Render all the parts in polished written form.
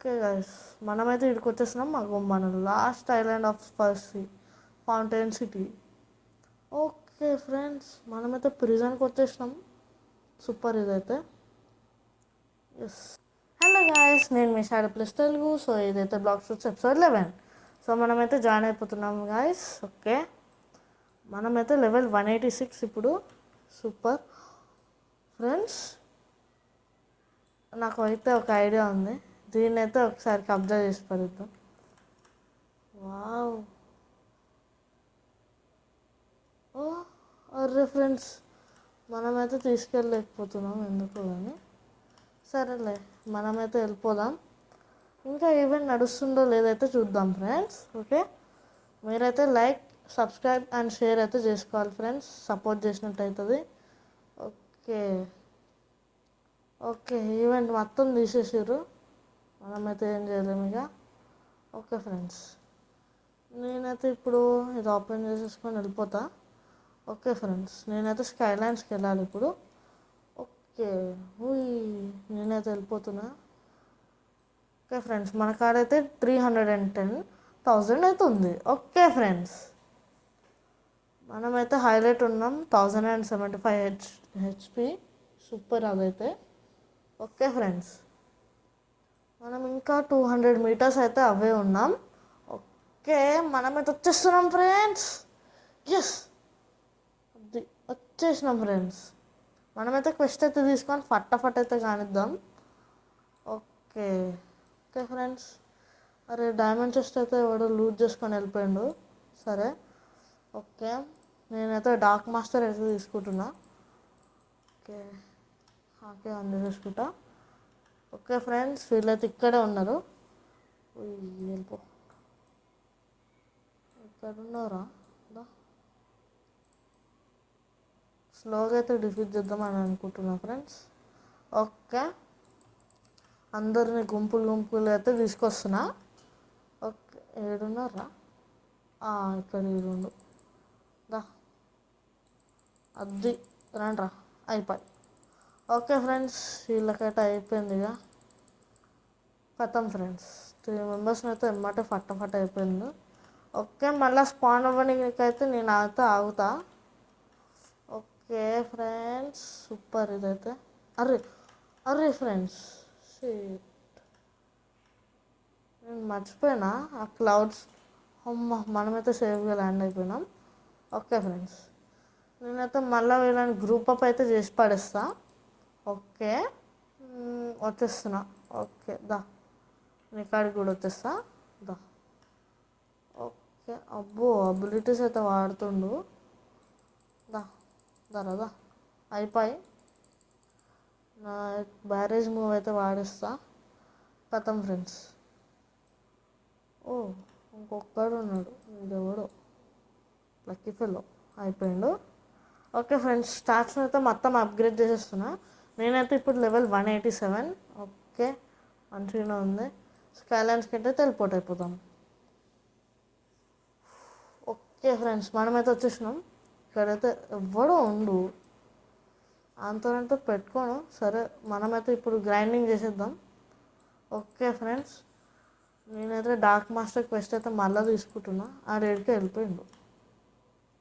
Okay guys, మనమైతే ఇక్కడికి వచ్చేస్తున్నాం. మాకు మన లాస్ట్ ఐలాండ్ ఆఫ్ స్పర్సీ ఫౌంటైన్ సిటీ. ఓకే ఫ్రెండ్స్, మనమైతే ప్రిజన్కి వచ్చేసినాం. సూపర్ ఇదైతే. ఎస్, హలో గాయస్, నేను మీ షాడో ప్లస్ తెలుగు. సో ఇదైతే బ్లాగ్ షూట్స్ ఎపిసోడ్ 11. సో మనమైతే జాయిన్ అయిపోతున్నాం గాయస్. ఓకే, మనమైతే లెవెల్ 186 ఇప్పుడు. సూపర్ ఫ్రెండ్స్, నాకు అయితే ఒక ఐడియా ఉంది. దీన్ని అయితే ఒకసారి కబ్జా చేసి పడుద్దాం. వావ్, ఓ అర్రే ఫ్రెండ్స్, మనమైతే తీసుకెళ్ళలేకపోతున్నాం ఎందుకు కానీ. సరేలే, మనమైతే వెళ్ళిపోదాం. ఇంకా ఈవెంట్ నడుస్తుందో లేదైతే చూద్దాం ఫ్రెండ్స్. ఓకే, మీరైతే లైక్, సబ్స్క్రైబ్ అండ్ షేర్ అయితే చేసుకోవాలి ఫ్రెండ్స్. సపోర్ట్ చేసినట్టు అవుతుంది. ఓకే ఓకే, ఈవెంట్ మొత్తం తీసేసారు. మనమైతే ఏం చేయలేము ఇక. ఓకే ఫ్రెండ్స్, నేనైతే ఇప్పుడు ఇది ఓపెన్ చేసేసుకొని వెళ్ళిపోతా. ఓకే ఫ్రెండ్స్, నేనైతే స్కైలాండ్స్కి వెళ్ళాలి ఇప్పుడు. ఓకే, నేనైతే వెళ్ళిపోతున్నా. ఓకే ఫ్రెండ్స్, మన కాడైతే 310,000 అయితే ఉంది. ఓకే ఫ్రెండ్స్, మనమైతే హైలైట్ ఉన్నాం. 1075 హెచ్పి. సూపర్ అదైతే. ఓకే ఫ్రెండ్స్, మనం ఇంకా 200 మీటర్స్ అయితే అవే ఉన్నాం. ఓకే, మనమైతే వచ్చేస్తున్నాం ఫ్రెండ్స్. ఎస్, అది వచ్చేసినాం ఫ్రెండ్స్. మనమైతే క్వెస్ట్ అయితే తీసుకొని ఫటాఫట్ అయితే కానిద్దాం. ఓకే ఓకే ఫ్రెండ్స్, అరే డైమండ్ చెస్ట్ అయితే ఎవడో లూట్ చేసుకొని వెళ్ళిపోయాడు. సరే ఓకే, నేనైతే డార్క్ మాస్టర్ అయితే తీసుకుంటున్నా. ఓకే ఓకే, తీసుకుంటా. ఓకే ఫ్రెండ్స్, వీళ్ళైతే ఇక్కడే ఉన్నారు. వెళ్ళిపో, ఇక్కడ ఉన్నారా? స్లోగా అయితే డిఫీట్ చేద్దామని అనుకుంటున్నా ఫ్రెండ్స్. ఓకే, అందరిని గుంపులు అయితే తీసుకొస్తున్నా. ఓకే, ఏడున్నారా? ఇక్కడ ఏడుండు. దా, అది రండ్రా, అయిపోయి. ఓకే ఫ్రెండ్స్, వీళ్ళకైతే అయిపోయింది ఇక. కథం ఫ్రెండ్స్, 3 మెంబర్స్ని అయితే ఎమ్మటే ఫట్ అయిపోయింది. ఓకే, మళ్ళీ స్పాన్ అవ్వడానికైతే నేను అయితే ఆగుతా. ఓకే ఫ్రెండ్స్, సూపర్ ఇదైతే. అరే అరే ఫ్రెండ్స్, నేను మర్చిపోయినా ఆ క్లౌడ్స్. అమ్మ, మనమైతే సేఫ్గా ల్యాండ్ అయిపోయినాం. ఓకే ఫ్రెండ్స్, నేనైతే మళ్ళీ వీళ్ళని గ్రూప్ అప్ అయితే చేసి పడేస్తా. ఓకే, వచ్చేస్తున్నా. ఓకే దా, నీ కాడికి కూడా వచ్చేస్తా. దా, ఓకే. అబ్బో, అబిలిటీస్ అయితే వాడుతుండు. దా దా అయిపోయి. నా బ్యారేజ్ మూవ్ అయితే వాడిస్తా. కథం ఫ్రెండ్స్. ఓ, ఇంకొక్కడు ఉన్నాడు, వీడెవడో లక్కీ ఫెల్లో అయిపోయిండు. ఓకే ఫ్రెండ్స్, స్టార్ట్స్ అయితే మొత్తం అప్గ్రేడ్ చేసేస్తున్నా. నేనైతే ఇప్పుడు లెవెల్ 187. ఓకే, మంచిగా ఉంది. స్కైలాండ్స్కి అయితే టెలిపోర్ట్ అయిపోతాం. ఓకే ఫ్రెండ్స్, మనమైతే వచ్చేసినాం. ఇక్కడైతే ఎవ్వడో ఉండు, అంతనంటే పెట్టుకోను. సరే, మనమైతే ఇప్పుడు గ్రైండింగ్ చేసేద్దాం. ఓకే ఫ్రెండ్స్, నేనైతే డార్క్ మాస్టర్ క్వెస్ట్ అయితే మళ్ళీ తీసుకుంటున్నా. ఆ రేడికి వెళ్ళిపోయిండు.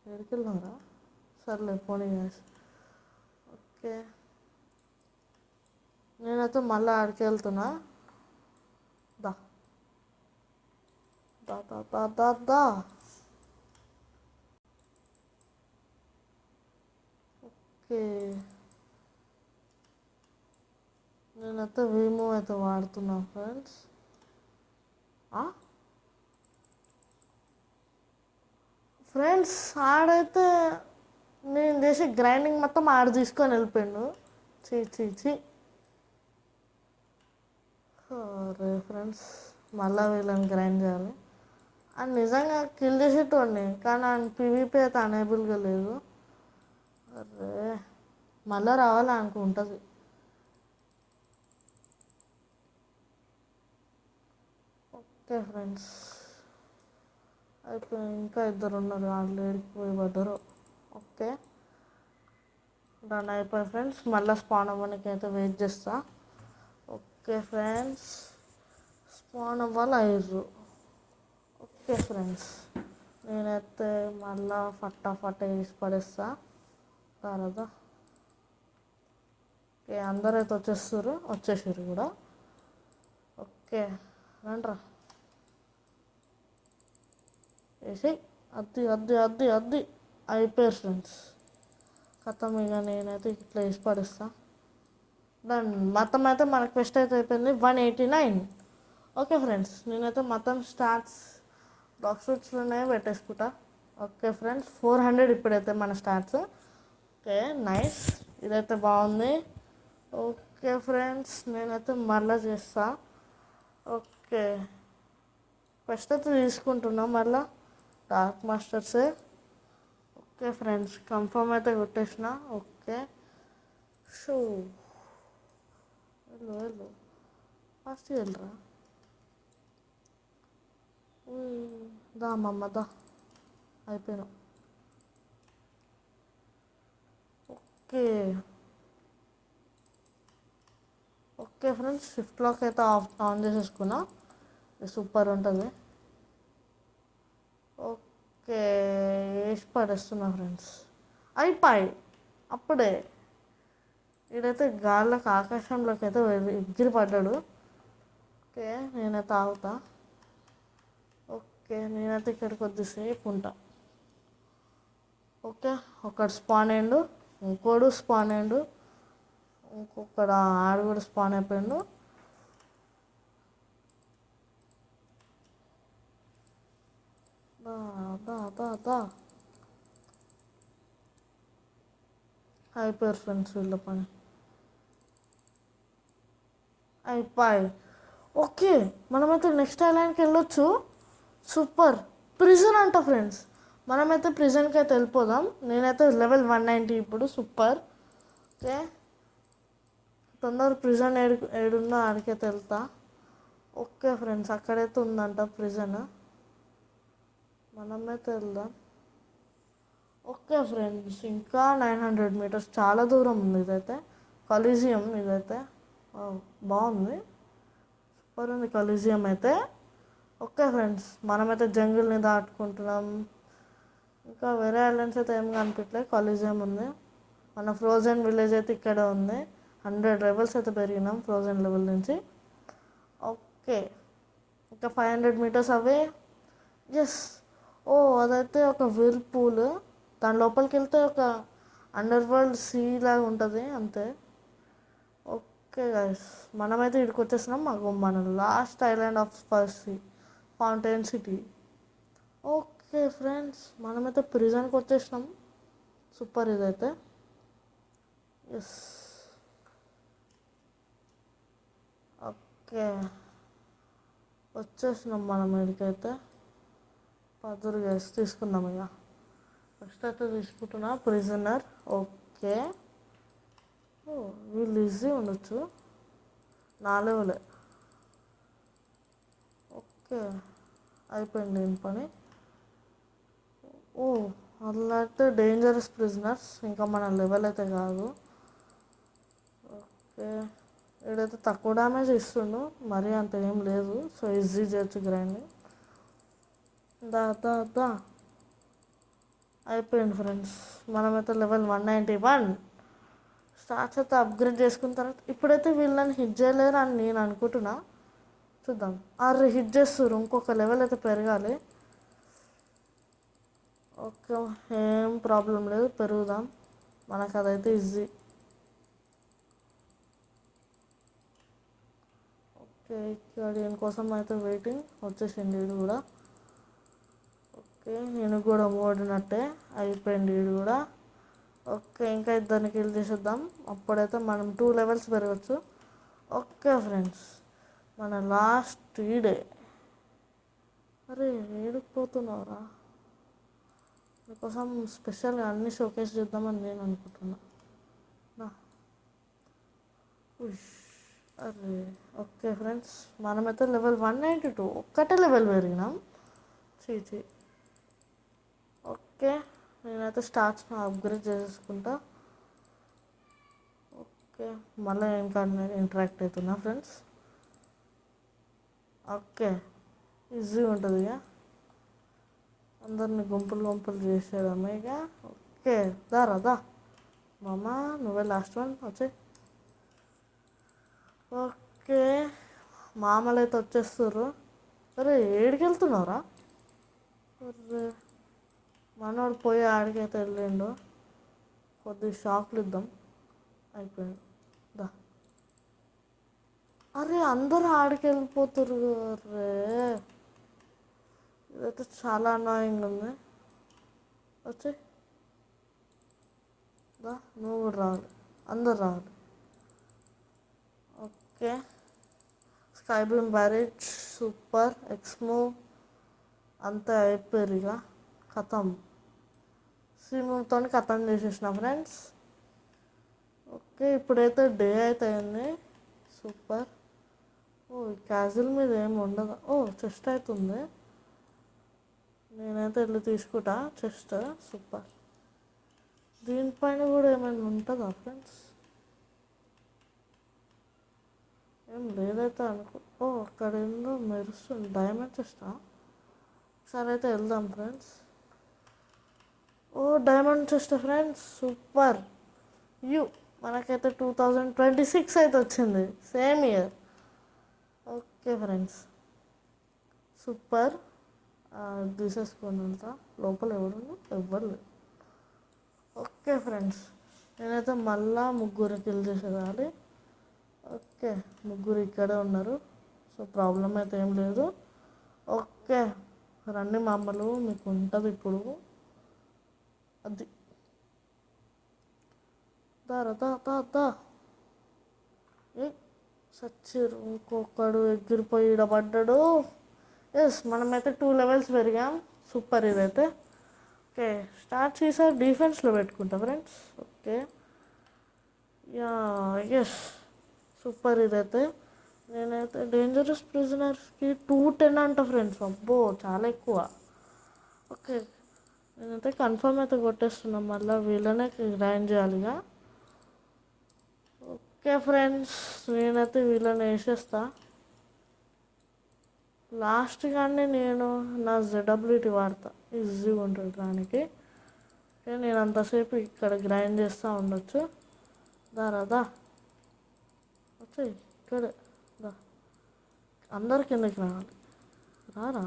రేడికి వెళ్దాంరా, సర్లే పోనీ. ఓకే, నేనైతే మళ్ళీ ఆడికి వెళ్తున్నా. దా దా దా దా దా దా. ఓకే, నేనైతే వీమో అయితే వాడుతున్నా ఫ్రెండ్స్. ఫ్రెండ్స్, ఆడైతే నేను చేసి గ్రైండింగ్ మొత్తం ఆడ తీసుకొని వెళ్ళిపోయాడు. చీ. అరే ఫ్రెండ్స్, మళ్ళీ వీళ్ళని గ్రైండ్ చేయాలి. అని నిజంగా కిల్ చేసేటోడిని, కానీ ఆయన పీవీపీ అయితే అనేబుల్గా లేదు. అరే, మళ్ళీ రావాలి అనుకుంటుంది. ఓకే ఫ్రెండ్స్, అయిపోయి ఇంకా 2 ఉన్నారు. వాళ్ళు ఏడికి పడ్డారు. ఓకే, రన్ అయిపోయి ఫ్రెండ్స్. మళ్ళీ స్పాన్ అవ్వడానికి అయితే వెయిట్ చేస్తా. ఓకే ఫ్రెండ్స్, ఫోన్ అవ్వాలి అయ్యారు. ఓకే ఫ్రెండ్స్, నేనైతే మళ్ళా ఫటాఫట్ వేసి పడేస్తా తర్వాత. ఓకే, అందరైతే వచ్చేసారు కూడా. ఓకే రండ్రా వేసి అద్ది అద్ది అద్ది అద్ది అయిపోయారు ఫ్రెండ్స్. కథం ఇక నేనైతే ఇట్లా వేసి పడేస్తా. దాని మొత్తం అయితే మనకు ఫెస్ట్ అయితే అయిపోయింది 189. ఓకే ఫ్రెండ్స్, నేనైతే మొత్తం స్టార్ట్స్ బాక్స్ రూట్స్లోనే పెట్టేసుకుంటా. ఓకే ఫ్రెండ్స్, 400 ఇప్పుడైతే మన స్టార్ట్స్. ఓకే నైస్, ఇదైతే బాగుంది. ఓకే ఫ్రెండ్స్, నేనైతే మళ్ళీ చేస్తా. ఓకే, ఫస్ట్ అయితే తీసుకుంటున్నా మళ్ళా డార్క్ మాస్టర్సే. ఓకే ఫ్రెండ్స్, కన్ఫర్మ్ అయితే కొట్టేసిన. ఓకే షూ వెళ్ళు ఫస్ట్ వెళ్ళరా. దా మమ్మ దా, అయిపోయినా. Okay okay friends, shift lock అయితే ఆన్ చేసేసుకున్నా. సూపర్ ఉంటుంది. ఓకే వేసి పడేస్తున్నా ఫ్రెండ్స్. అయిపోయి అప్పుడే ఇడైతే గాల్లోకి ఆకాశంలోకి అయితే ఎగిరి పడ్డాడు. ఓకే నేనైతే ఆగుతా. ఓకే నేనైతే ఇక్కడ కొద్దిసేపు ఉంటా. ఓకే, ఒకడు స్పాన్ అయ్యిండు, ఇంకోడు స్పాన్ అయ్యిండు, ఇంకొకడు ఆడు కూడా స్పాన్ అయిపోయిండు. దా దా దా దా అయిపోయారు ఫ్రెండ్స్ వీళ్ళ పని. అయిపోయి. ఓకే, మనమైతే నెక్స్ట్ ఐలాండ్కి వెళ్ళొచ్చు. సూపర్, ప్రిజన్ అంట ఫ్రెండ్స్. మనమైతే ప్రిజన్కి అయితే వెళ్ళిపోదాం. నేనైతే లెవెల్ 190 ఇప్పుడు. సూపర్. ఓకే, తొందర ప్రిజన్ ఏడుందో ఆడికైతే వెళ్తా. ఓకే ఫ్రెండ్స్, అక్కడైతే ఉందంట ప్రిజన్. మనమైతే వెళ్దాం. ఓకే ఫ్రెండ్స్, ఇంకా 900 మీటర్స్, చాలా దూరం ఉంది ఇదైతే. కొలీజియం ఇదైతే బాగుంది, సూపర్ ఉంది కొలీజియం అయితే. ఓకే ఫ్రెండ్స్, మనమైతే జంగిల్ని దాటుకుంటున్నాం. ఇంకా వేరే ఐలాండ్స్ అయితే ఏం కనిపించలేదు. కొలీజియం ఉంది. మన ఫ్రోజన్ విలేజ్ అయితే ఇక్కడే ఉంది. 100 లెవెల్స్ అయితే పెరిగినాం ఫ్రోజన్ లెవెల్ నుంచి. ఓకే, ఇంకా 500 మీటర్స్ అవే. ఎస్, ఓ అదైతే ఒక విల్ పూల్. దాని లోపలికి వెళ్తే ఒక అండర్ వరల్డ్ సీ లాగా ఉంటుంది అంతే. ఓకే గైస్, మనమైతే ఇక్కడికి వచ్చేసినాం. మన లాస్ట్ ఐలాండ్ ఆఫ్ స్పర్సీ ఫౌంటైన్ సిటీ. ఓకే ఫ్రెండ్స్, మనమైతే ప్రిజన్కి వచ్చేసినాం. సూపర్ ఇదైతే. ఎస్, ఓకే వచ్చేసినాం మనం ఇక్కడికైతే. పదురు గైస్ తీసుకుందాం ఇక. ఫస్ట్ అయితే తీసుకుంటున్నా ప్రిజనర్. ఓకే, ఓ వీళ్ళు ఈజీ ఉండొచ్చు, నా లెవెలే. ఓకే అయిపోయింది దీని పని. ఓ అలా అయితే డేంజరస్ ప్రిజనర్స్, ఇంకా మన లెవెల్ అయితే కాదు. ఓకే, వీడైతే తక్కువ డ్యామేజ్ ఇస్తుండు, మరీ అంత ఏం లేదు. సో ఈజీ చేయొచ్చు గ్రైండ్. దా దా దా అయిపోయింది ఫ్రెండ్స్, మనమైతే లెవెల్ 191. స్టార్ట్స్ అయితే అప్గ్రేడ్ చేసుకున్న తర్వాత ఇప్పుడైతే వీళ్ళని హిట్ చేయలేరు అని నేను అనుకుంటున్నా. చూద్దాం. అరే హిట్ చేస్తారు, ఇంకొక లెవెల్ అయితే పెరగాలి. ఓకే, ఏం ప్రాబ్లం లేదు, పెరుగుదాం. మనకు అదైతే ఈజీ. ఓకే, ఇక్కడ దీనికోసం అయితే వెయిటింగ్. వచ్చేసింది వీడు కూడా. ఓకే, నేను కూడా ఓడినట్టే అయిపోయింది వీడు కూడా. ఓకే, ఇంకా ఇద్దరిని కిల్ చేసేద్దాం. అప్పుడైతే మనం 2 లెవెల్స్ పెరగచ్చు. ఓకే ఫ్రెండ్స్, మన లాస్ట్ ఈడే. అరే ఏడుకుపోతున్నావురా, మీకోసం స్పెషల్గా అన్ని షోకేస్ చేద్దామని నేను అనుకుంటున్నా. అరే ఓకే ఫ్రెండ్స్, మనమైతే లెవెల్ 192, ఒక్కటే లెవెల్ పెరిగినాం. చీ. ఓకే, నేనైతే స్టార్ట్స్ అప్గ్రేడ్ చేసేసుకుంటా. ఓకే, మళ్ళీ ఇంకా ఇంటరాక్ట్ అవుతున్నా ఫ్రెండ్స్. ఓకే, ఈజీగా ఉంటుంది ఇక. అందరిని గుంపులు గుంపులు చేసేయడమే ఇక. ఓకే, దా రాదా మామ, నువ్వే లాస్ట్ వన్ వచ్చే. ఓకే, మామలు అయితే వచ్చేస్తుర్రు. అరే ఏడికి వెళ్తున్నావురా? అరే మనోడు పోయి ఆడికైతే వెళ్ళిండు. కొద్దిగా షాక్లు ఇద్దాం. అయిపోయింది, దా. అరే అందరూ ఆడికి వెళ్ళిపోతుర్రు. అరే ఇదైతే చాలా అనాయింగ్ ఉంది. వచ్చి దా, నువ్వు కూడా రావాలి, అందరు రావాలి. Okay, sky bloom barrage super ఎక్స్మో అంతా అయిపోయారు ఇక. కథం శ్రీమూవ్తో కథం చేసేసిన ఫ్రెండ్స్. ఓకే, ఇప్పుడైతే డే అయితే అయింది. సూపర్. ఓ క్యాజువల్ మీద ఏమి ఉండదు. ఓ చెస్ట్ అవుతుంది. నేనైతే వెళ్ళి తీసుకుంటా చెస్ట్. సూపర్. దీనిపైన కూడా ఏమైనా ఉంటుందా ఫ్రెండ్స్? ఏం లేదైతే అనుకో. ఓ అక్కడ ఏందో మెరుస్తుంది, డైమండ్ చెస్టా? సరే అయితే వెళ్దాం ఫ్రెండ్స్. ఓ డైమండ్ చెస్ట్ ఫ్రెండ్స్, సూపర్. యూ మనకైతే 2026 అయితే వచ్చింది, same year. Okay friends, super. తీసేసుకొని వెళ్తా. లోపల ఎవరు ఎవ్వరు లేరు. ఓకే ఫ్రెండ్స్, నేనైతే మళ్ళా ముగ్గురు కిల్ చేసేదాలి. ఓకే, ముగ్గురు ఇక్కడే ఉన్నారు, సో ప్రాబ్లం అయితే ఏం లేదు. ఓకే, రండి మామలు, మీకు ఉంటుంది ఇప్పుడు. అది దారా దా దా దా. ఏ సచ్చిరు, ఇంకొకడు ఎగిరిపోయి పడ్డాడు. ఎస్, మనమైతే 2 లెవెల్స్ పెరిగాం. సూపర్ ఇదైతే. ఓకే, స్టార్ట్ చేసారు డిఫెన్స్లో పెట్టుకుంటా friends. Okay, yeah yes, super ఇదైతే. నేనైతే డేంజరస్ ప్రిజనర్స్కి 210 అంట ఫ్రెండ్స్. అబ్బో చాలా ఎక్కువ. ఓకే, నేనైతే కన్ఫర్మ్ అయితే కొట్టేస్తున్నాం. మళ్ళీ వీళ్ళనే గ్రైండ్ చేయాలిగా. ఓకే ఫ్రెండ్స్, నేనైతే వీళ్ళని వేసేస్తా. లాస్ట్ కానీ నేను నా జెడబ్ల్యూటీ వాడతా, ఈజీగా ఉంటుంది దానికి. నేను అంతసేపు ఇక్కడ గ్రైండ్ చేస్తూ ఉండొచ్చు. దారా దా, వచ్చాయి ఇక్కడే. దా, అందరి కిందకి రావాలి. రారా,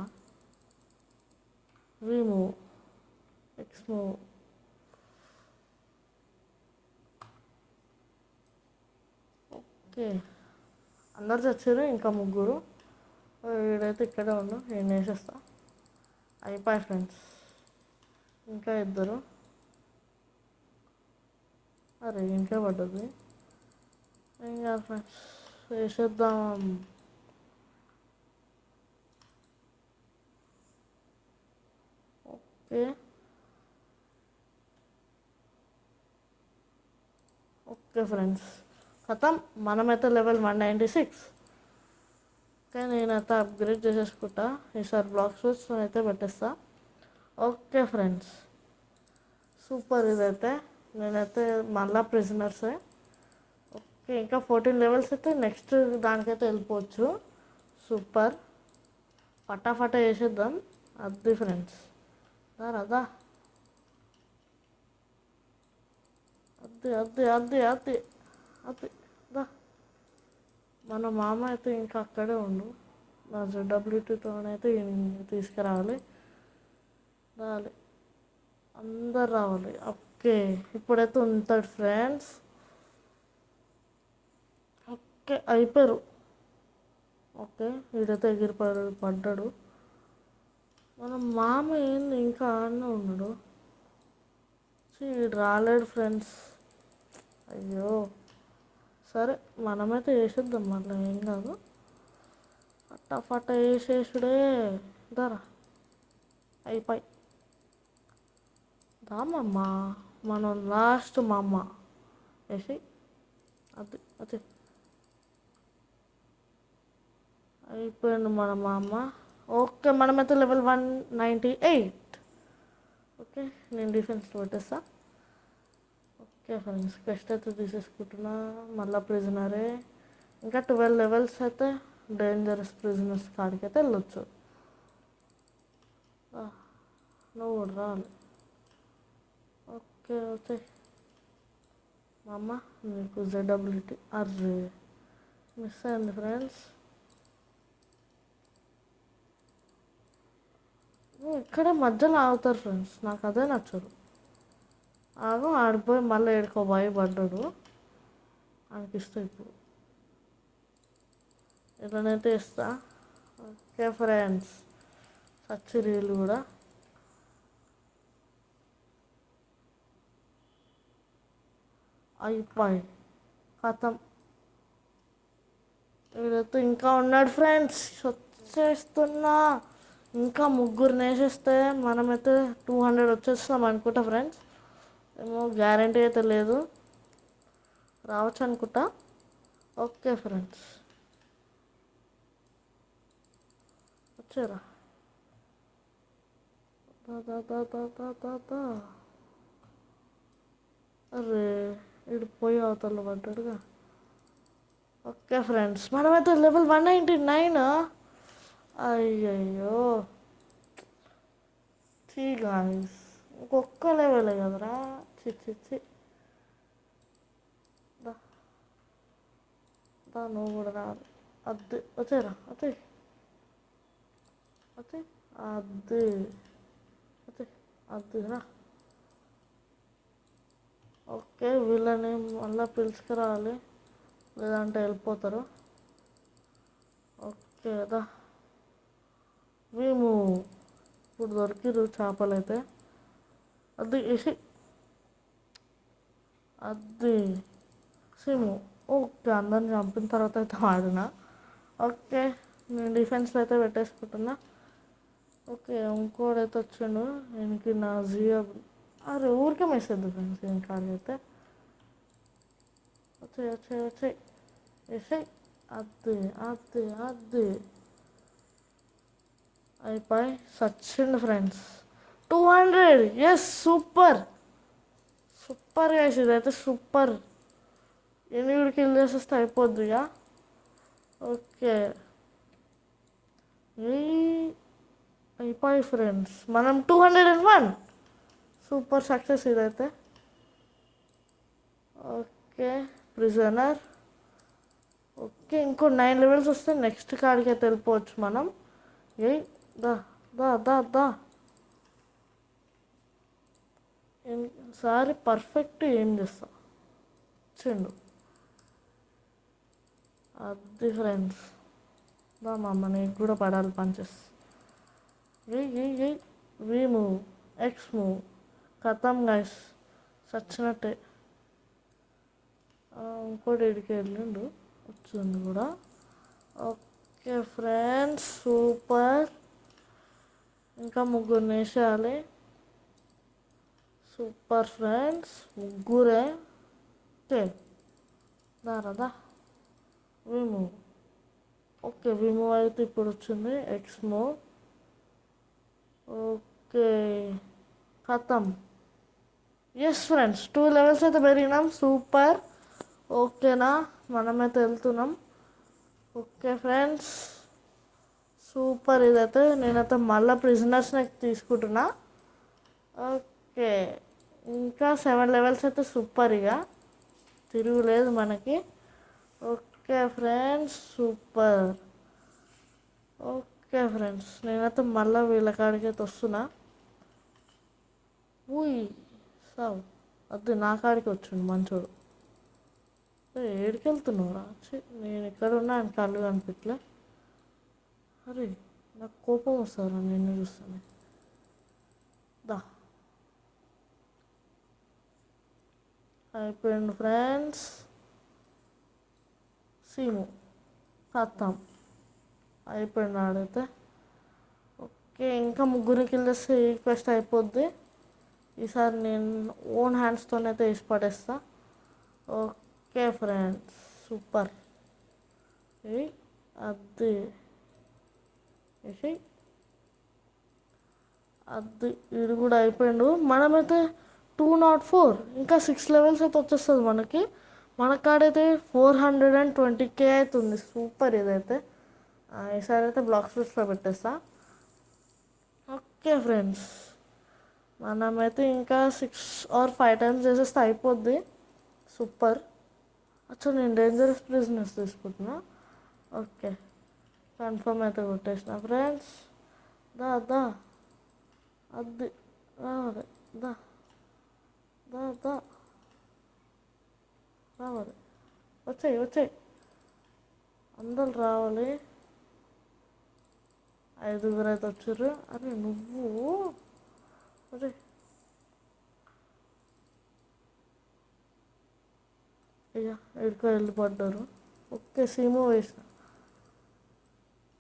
రీమూవ్ ఎక్స్మూవ్. ఓకే, అందరు చచ్చారు, ఇంకా ముగ్గురు. వీడైతే ఇక్కడే ఉండు, నేను వేసేస్తా. అయిపోయి ఫ్రెండ్స్, ఇంకా ఇద్దరు. అరే ఇంకే పడ్డది. ఏం కాదు ఫ్రెండ్స్, వేసేద్దాం. ఓకే ఓకే ఫ్రెండ్స్, ఖతం. మనమైతే లెవెల్ 196. ఓకే, నేనైతే అప్గ్రేడ్ చేసేసుకుంటా. ఈసారి బ్లాక్ షూస్ అయితే పెట్టేస్తా. ఓకే ఫ్రెండ్స్, సూపర్ ఇదైతే. నేనైతే మళ్ళా ప్రిజనర్సే. ఓకే, ఇంకా 14 లెవెల్స్ అయితే నెక్స్ట్ దానికైతే వెళ్ళిపోవచ్చు. సూపర్, ఫటాఫటా వేసేద్దాం. అది ఫ్రెండ్స్, రాదా. అది అది అది అది అది దా. మన మామ అయితే ఇంకా అక్కడే ఉండు. నా జెడబ్ల్యూటీతోనైతే తీసుకురావాలి. రావాలి, అందరు రావాలి. ఓకే, ఇప్పుడైతే ఉంటాడు ఫ్రెండ్స్. ఓకే, అయిపోయారు. ఓకే, వీడైతే పడ్డాడు. మన మామ ఏంది ఇంకా ఆడనే ఉన్నాడు. వీడు రాలేడు ఫ్రెండ్స్. అయ్యో, సరే మనమైతే వేసేద్దాం, మళ్ళీ ఏం కాదు. ఫటాఫట వేసేసుడే. ధర అయిపోయి దామమ్మ, మనం లాస్ట్ మా అమ్మ వేసి. అది అది అయిపోయింది మన మా అమ్మ. ఓకే, మనమైతే లెవెల్ 198. ఓకే, నేను డిఫెన్స్లో పెట్టేస్తా. ఓకే ఫ్రెండ్స్, బెస్ట్ అయితే తీసేసుకుంటున్నా. మళ్ళీ ప్రిజనరే. ఇంకా 12 లెవెల్స్ అయితే డేంజరస్ ప్రిజనర్స్ కాడికి అయితే వెళ్ళొచ్చు. రా, నువ్వు కూడా రావాలి. ఓకే ఓకే మా అమ్మ నీకు జెడబ్లిటీ అర్రే మిస్ అయింది ఫ్రెండ్స్. ఇక్కడే మధ్యలో ఆగుతారు ఫ్రెండ్స్, నాకు అదే నచ్చదు. ఆగు ఆడిపోయి మళ్ళీ ఏడుకో భయపడ్డాడు అనిపిస్తుంది ఇప్పుడు. ఇలానైతే ఇస్తా. ఓకే ఫ్రెండ్స్ సచ్చి రీలు కూడా అయిపోయి కథం. వీడైతే ఇంకా ఉన్నాడు ఫ్రెండ్స్, వచ్చేస్తున్నా. ఇంకా ముగ్గురు నేసేస్తే మనమైతే 200 వచ్చేస్తాం అనుకుంటా ఫ్రెండ్స్. ఏమో గ్యారంటీ అయితే లేదు, రావచ్చు అనుకుంటా. ఓకే ఫ్రెండ్స్ వచ్చారా. అరే ఇటు పోయి అవతల పడ్డాడుగా. ఓకే ఫ్రెండ్స్ మనమైతే లెవెల్ 199. అయ్యయ్యో చీ గాయస్, ఇంకొక్క లెవెలే కదరా. చి దా దా నువ్వు కూడా రాదు. అద్దు వచ్చారా అదే అదే అద్దు అదే అద్దురా. ఓకే వీళ్ళని మళ్ళీ పిలుచుకురావాలి, లేదంటే వెళ్ళిపోతారు. ఓకే దా మేము ఇప్పుడు దొరికిరు చేపలు అయితే. అది వేసి అది సిము. ఓకే అందరిని చంపిన తర్వాత అయితే ఆడిన. ఓకే నేను డిఫెన్స్లో అయితే పెట్టేసుకుంటున్నా. ఓకే ఇంకోడైతే వచ్చిండు ఇంక నా జియో. అరే ఊరికే మెసేజ్ ఫ్రెండ్స్ ఇంకా అయితే వచ్చాయి వేసాయి. అది అది అది అయిపోయి సచ్చిండు friends. 200 yes super super guys, ఇదైతే సూపర్. 8 కిల్ చేసేస్తే అయిపోద్ది ఇక. ఓకే అయిపోయి ఫ్రెండ్స్ మనం 201 సూపర్ సక్సెస్ ఇదైతే. Okay prisoner. ఓకే ఇంకో 9 లెవెల్స్ వస్తే నెక్స్ట్ కాడికి అయితే వెళ్ళిపోవచ్చు మనం. ఏ దా దా దా దా సారి పర్ఫెక్ట్ ఏం చేస్తా చెండు. అది ఫ్రెండ్స్ దా మా అమ్మ నీకు కూడా పడాలి punches. A V move X move కథం గైస్ చచ్చినట్టే. ఇంకోటి ఎడికి వెళ్ళిండు వచ్చింది కూడా. Okay friends super. ఇంకా ముగ్గురు వేసేయాలి. సూపర్ ఫ్రెండ్స్ ముగ్గురే. ఓకే దారదా విమూవ్. ఓకే విమూవ్ అయితే ఇప్పుడు వచ్చింది ఎక్స్ మూవ్. ఓకే ఖతం. ఎస్ ఫ్రెండ్స్ 2 లెవెల్స్ అయితే పెరిగినాం సూపర్. ఓకేనా మనమైతే వెళ్తున్నాం. Okay friends super. ఇదైతే నేనైతే మళ్ళీ ప్రిజనర్స్ని తీసుకుంటున్నా. ఓకే ఇంకా 7 లెవెల్స్ అయితే సూపర్, ఇక తిరుగులేదు మనకి. Okay friends super. Okay friends నేనైతే మళ్ళీ వీళ్ళ కాడికి అయితే వస్తున్నా. ఊయ్ సావ్ అది నా కాడికి వచ్చిండు మంచోడు. ఏడికి వెళ్తున్నావురా. నేను ఇక్కడ ఉన్నా ఆయన కళ్ళు కనిపించలే. అరే నాకు కోపం వస్తుందిరా నిన్ను చూస్తాను. దా అయిపోయింది ఫ్రెండ్స్. సీము ఖతం అయిపోయింది ఆడైతే. ఓకే ఇంకా ముగ్గురికి వెళ్ళేస్తే ఈ క్వెస్ట్ అయిపోద్ది. ఈసారి నేను ఓన్ హ్యాండ్స్తోనైతే వేసి పడేస్తా. Okay friends super. అది వేసి అది ఇది కూడా అయిపోయిండు. మనమైతే 204 ఇంకా 6 లెవెల్స్ అయితే వచ్చేస్తుంది మనకి. మన కాడైతే 420K అవుతుంది. సూపర్ ఇదైతే ఈసారి అయితే బ్లాక్ స్విచ్లో పెట్టేస్తా. ఓకే ఫ్రెండ్స్, మనమైతే ఇంకా 6 or 5 times చేసేస్తే అయిపోద్ది. సూపర్. అచ్చా, నేను డేంజరస్ బిజినెస్ తీసుకుంటున్నా. ఓకే, కన్ఫర్మ్ అయితే కొట్టేసిన ఫ్రెండ్స్. దా దా, అది రావాలి. దా దా దా, రావాలి. వచ్చాయి వచ్చాయి, అందరు రావాలి. 5 అయితే వచ్చారు. అరే నువ్వు, అరే అయ్యా ఎక్కడికో వెళ్ళిపడ్డారు. ఓకే, సీమో వేసిన.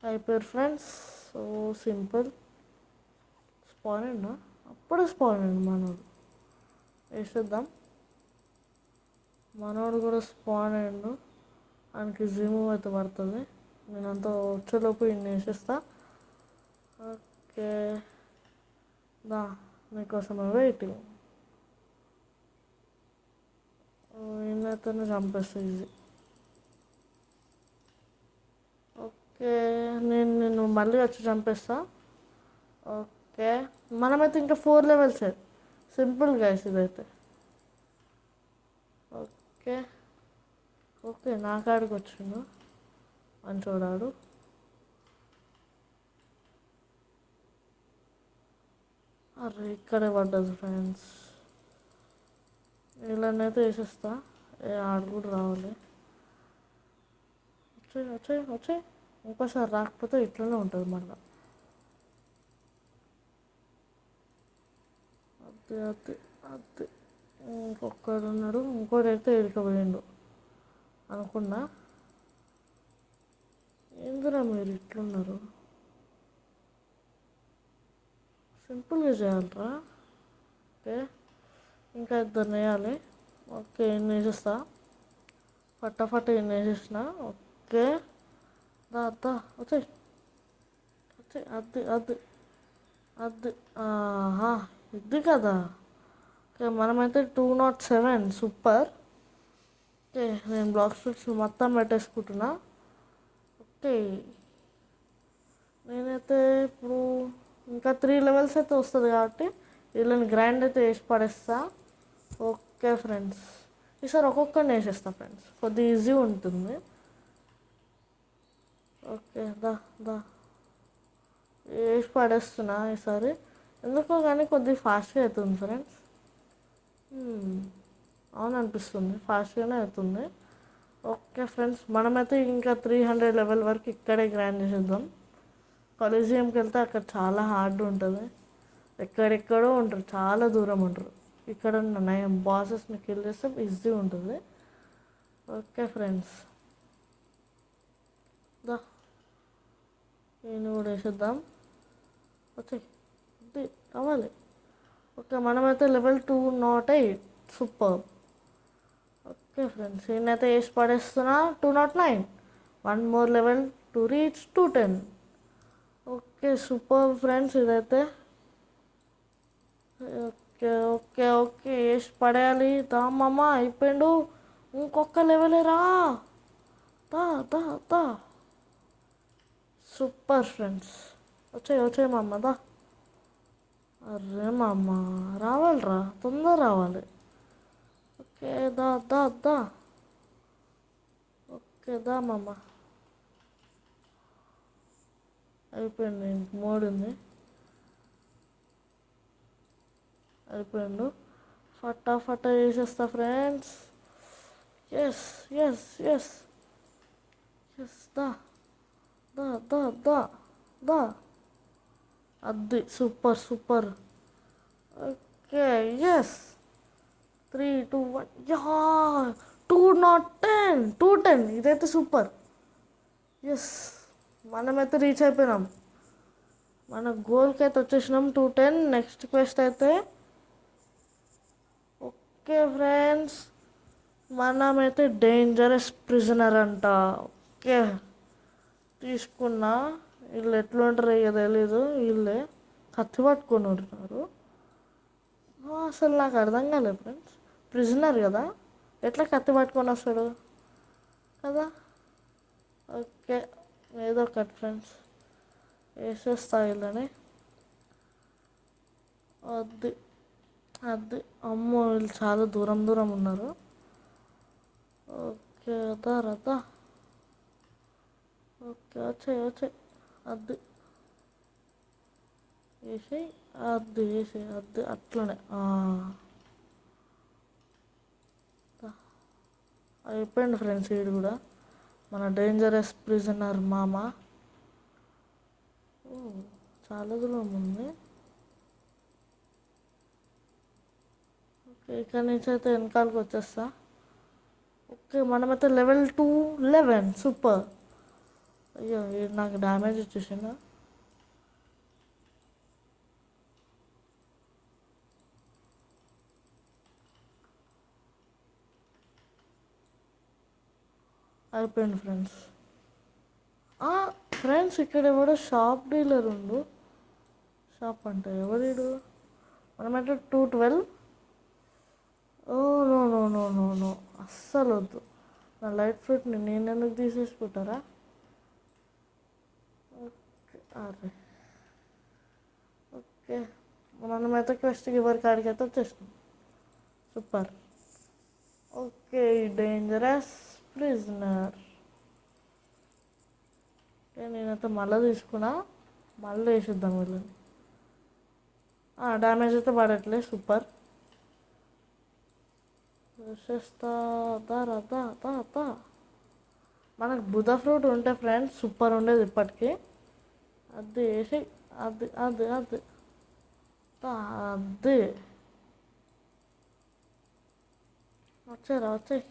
అయిపోయారు ఫ్రెండ్స్. So simple. స్పాన్ అయ్యిందా? అప్పుడు స్పాన్ అయ్యింది మనోడు. వేసేద్దాం. మనోడు కూడా స్పాన్ అయ్యిండు. ఆయనకి జిమ్ అయితే పడుతుంది. నేనంతా వచ్చేలోపు ఇన్ని వేసేస్తా. ఓకే, దా, నీకోసమే వెయిటింగ్. ఈయనైతేనే చంపేస్తా ఈజీ. ఓకే, నేను మళ్ళీ వచ్చి చంపేస్తా. ఓకే, మనమైతే ఇంకా 4 levels. సింపుల్ గైస్ ఇదైతే. ఓకే ఓకే, నా కాడికి వచ్చిండు మంచోడాడు. అరే ఇక్కడే పడ్డది ఫ్రెండ్స్. వీళ్ళనైతే వేసేస్తా. ఆడు కూడా రావాలి. వచ్చాయి వచ్చాయి వచ్చాయి. ఇంకోసారి రాకపోతే ఇట్లనే ఉంటుంది మళ్ళీ. అది అది అది, ఇంకొకడు ఉన్నాడు. ఇంకోడైతే ఇరుకపోయిండు అనుకున్నా. ఎందురా మీరు ఇట్లున్నారు? సింపుల్గా చేయాలరా. ఓకే, ఇంకా 2 వేయాలి. ఓకే, ఇన్ని వేసేస్తా. ఫటాఫట్ ఇన్ని వేసేసిన. ఓకే, దా దా, వచ్చాయి వచ్చాయి. అది అది అది, ఆహా, ఇది కదా. ఓకే, మనమైతే 207. సూపర్. ఓకే, నేను బ్లాక్ స్విచ్ మొత్తం పెట్టేసుకుంటున్నా. ఓకే, నేనైతే ఇప్పుడు ఇంకా 3 levels అయితే వస్తుంది కాబట్టి వీళ్ళని గ్రైండ్ అయితే వేసి పడేస్తా. ఓకే ఫ్రెండ్స్, ఈసారి ఒక్కొక్కరిని వేసేస్తా ఫ్రెండ్స్, కొద్దిగా ఈజీ ఉంటుంది. ఓకే, దా దా, వేసి పడేస్తున్నా ఈసారి. ఎందుకో కానీ కొద్దిగా ఫాస్ట్గా అవుతుంది ఫ్రెండ్స్. అవును అనిపిస్తుంది, ఫాస్ట్గానే అవుతుంది. ఓకే ఫ్రెండ్స్, మనమైతే ఇంకా 300 level వరకు ఇక్కడే గ్రైండ్ చేసేద్దాం. కాలేజియంకి వెళ్తే అక్కడ చాలా హార్డ్ ఉంటుంది. ఎక్కడెక్కడో ఉంటారు, చాలా దూరం ఉంటారు. ఇక్కడ నయం బాసెస్ని కిల్ చేస్తే ఈజీ ఉంటుంది. ఓకే ఫ్రెండ్స్, దా, నేను కూడా వేసేద్దాం. వచ్చాయి, ఇది కావాలి. ఓకే, మనమైతే level 208. సూపర్. ఓకే ఫ్రెండ్స్, నేనైతే వేసి పడేస్తున్నా. 209. 1 more level to reach 210. Okay super friends ఇదైతే. ఓకే ఓకే ఓకే, వేసి పడేయాలి. దా మామ, అయిపోయిండు. ఇంకొక లెవెలే రా. దా దా దా, సూపర్ ఫ్రెండ్స్. వచ్చాయి వచ్చాయి మా అమ్మ, దా. అరే మా అమ్మ, రావాలిరా, తొందర రావాలి. ఓకే, దా దా దా. ఓకే, దా మామ. అయిపోయింది, ఇంక 3 ఉంది. అయిపోయిండు. ఫటాఫట వేసేస్తా friends. Yes yes yes yes, దా దా దా దా దా, అది super super. Okay, yes. 3, 2, 1, yeah. 210. ఇదైతే సూపర్. ఎస్, మనమైతే రీచ్ అయిపోయినాం. మన గోల్కి అయితే వచ్చేసినాం. 210. నెక్స్ట్ క్వెస్ట్ అయితే. ఓకే ఫ్రెండ్స్, మనమైతే డేంజరస్ ప్రిజనర్ అంట. ఓకే, తీసుకున్నా. వీళ్ళు ఎట్లుంటారో ఇక తెలీదు. వీళ్ళే కత్తి పట్టుకొని ఉంటున్నారు. అసలు నాకు అర్థం కాలేదు ఫ్రెండ్స్, ప్రిజనర్ కదా, ఎట్లా కత్తి పట్టుకొని వస్తాడు కదా. ఓకే, ఏదో ఒకటి ఫ్రెండ్స్ వేసేస్తాయిలని. అది అది అమ్మో వీళ్ళు చాలా దూరం దూరం ఉన్నారు. ఓకే అదా రదా. ఓకే వచ్చాయి వచ్చాయి. అది వేసి అది వేసి అది అట్లనే అయిపోయింది ఫ్రెండ్స్. వీడు కూడా మన డేంజరస్ ప్రిజనర్ మామ. చాలా దూరం ఉంది. ఓకే ఇక్కడ నుంచి అయితే వెనకాలకి వచ్చేస్తా. ఓకే మనమైతే లెవెల్ 211 సూపర్. అయ్యో వీడు నాకు డ్యామేజ్ వచ్చేసిందా. అయిపోయింది ఫ్రెండ్స్. ఫ్రెండ్స్ ఇక్కడ ఎవడో షాప్ డీలర్ ఉండు. షాప్ అంటే ఎవరీడు. మనమంటే 212. Oh no no no no no అస్సలు వద్దు. నా లైట్ ఫ్రూట్ని నేను ఎందుకు తీసేసుకుంటారా. ఓకే అరే ఓకే మనమైతే క్వెస్ట్ గివర్ కాడికి అయితే వచ్చేసినాం. సూపర్. Okay dangerous prisoner. నేనైతే మళ్ళీ తీసుకున్నా. మళ్ళీ వేసిద్దాం వీళ్ళని. డ్యామేజ్ అయితే పడట్లే. సూపర్. వేసేస్తా. దా మనకు బుధ ఫ్రూట్ ఉంటే ఫ్రెండ్స్ సూపర్ ఉండేది ఇప్పటికీ. అది వేసి అది అది అది అది వచ్చారా వచ్చాయి.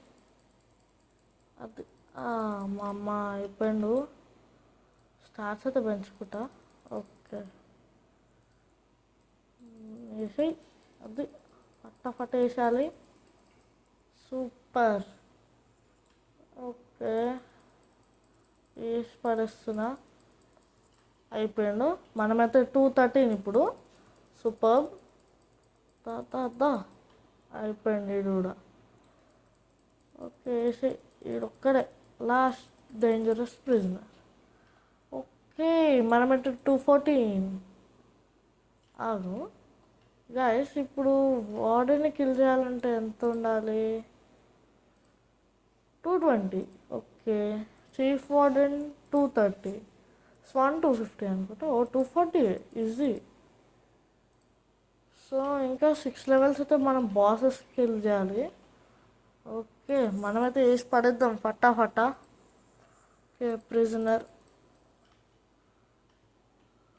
అది మా అమ్మ అయిపోయిండు. స్టార్స్ అయితే పెంచుకుంటా. ఓకే వేసి అది ఫటాఫట్ వేసాలి. సూపర్. ఓకే వేసి పడేస్తున్నా. అయిపోయాడు. మనమైతే 213 ఇప్పుడు. సూపర్. దా అయిపోయింది వీడు కూడా. ఓకే వేసి వీడొక్కడే లాస్ట్ డేంజరస్ ప్రిజనర్. ఓకే మనమైతే 214. అవును గాయస్ ఇప్పుడు వార్డెన్ని కిల్ చేయాలంటే ఎంత ఉండాలి. 220. Okay chief warden 230. స్వాన్ 250 అనుకుంటా. 240 ఈజీ. సో ఇంకా 6 లెవెల్స్ అయితే మనం బాసెస్ కిల్ చేయాలి. ఓకే మనమైతే వేసి పడేద్దాం ఫటాఫటా. Okay prisoner.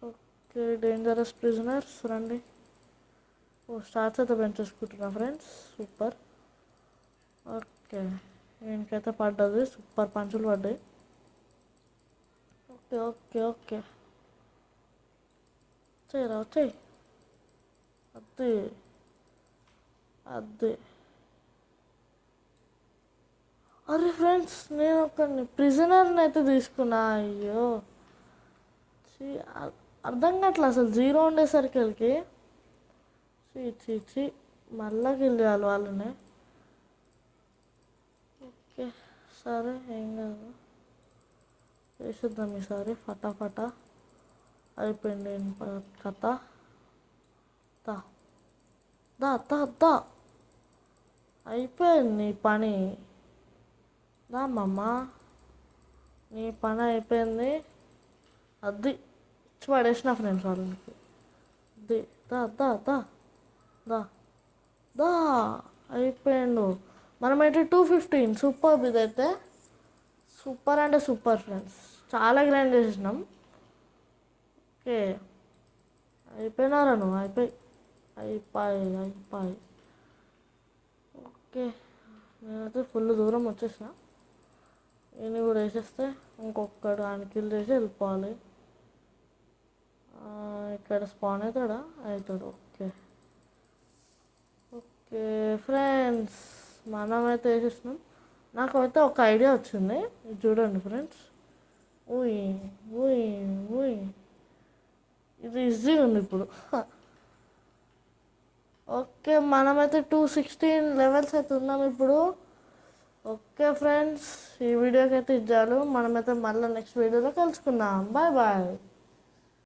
Okay dangerous prisoners రండి. స్టార్స్ అయితే పెంచేసుకుంటున్నా ఫ్రెండ్స్. సూపర్. ఓకే దీనికైతే పడ్డది. సూపర్ పంచులు పడ్డాయి. ఓకే ఓకే ఓకే వచ్చాయిరా వచ్చాయి. అది అది అరే ఫ్రెండ్స్ నేను ఒకరిని ప్రిజనర్ని అయితే తీసుకున్నా. అయ్యో అర్థం కావట్లే అసలు 0 ఉండేసరికి. చీ మళ్ళా కిల్ చేయాలి వాళ్ళని. ఓకే సరే ఏం కాదు వేసేద్దాం ఈసారి ఫటాఫటా. అయిపోయింది కథ. దా దా దా దా అయిపోయింది నీ పని. దా మమ్మ నీ పని అయిపోయింది. అది ఇచ్చి పడేసిన ఫ్రెండ్స్ వాళ్ళకి. అది దా దా దా దా దా అయిపోయిండు. మనమైతే 215. సూపర్. ఇదైతే సూపర్ అంటే సూపర్ ఫ్రెండ్స్. చాలా గ్రైండ్ చేసినాం. ఓకే అయిపోయినారా నువ్వు. అయిపోయి ఓకే నేనైతే ఫుల్ దూరం వచ్చేసిన. ఈయన కూడా వేసేస్తే ఇంకొకడు ఆయన కిల్ చేసి వెళ్ళిపోవాలి. ఇక్కడ స్పాన్ అవుతాడా. అవుతాడు. ఓకే ఓకే ఫ్రెండ్స్ మనమైతే వేసేసినాం. నాకు అయితే ఒక ఐడియా వచ్చింది. ఇది చూడండి ఫ్రెండ్స్. ఊయ్ ఊయ్ ఊయ్ ఇది ఈజీ ఉంది ఇప్పుడు. ఓకే మనమైతే 216 లెవెల్స్ అయితే ఉన్నాం ఇప్పుడు. ఓకే ఫ్రెండ్స్, ఈ వీడియోకి అయితే ఇచ్చారు. మనమైతే మళ్ళీ నెక్స్ట్ వీడియోలో కలుసుకుందాం. Bye bye.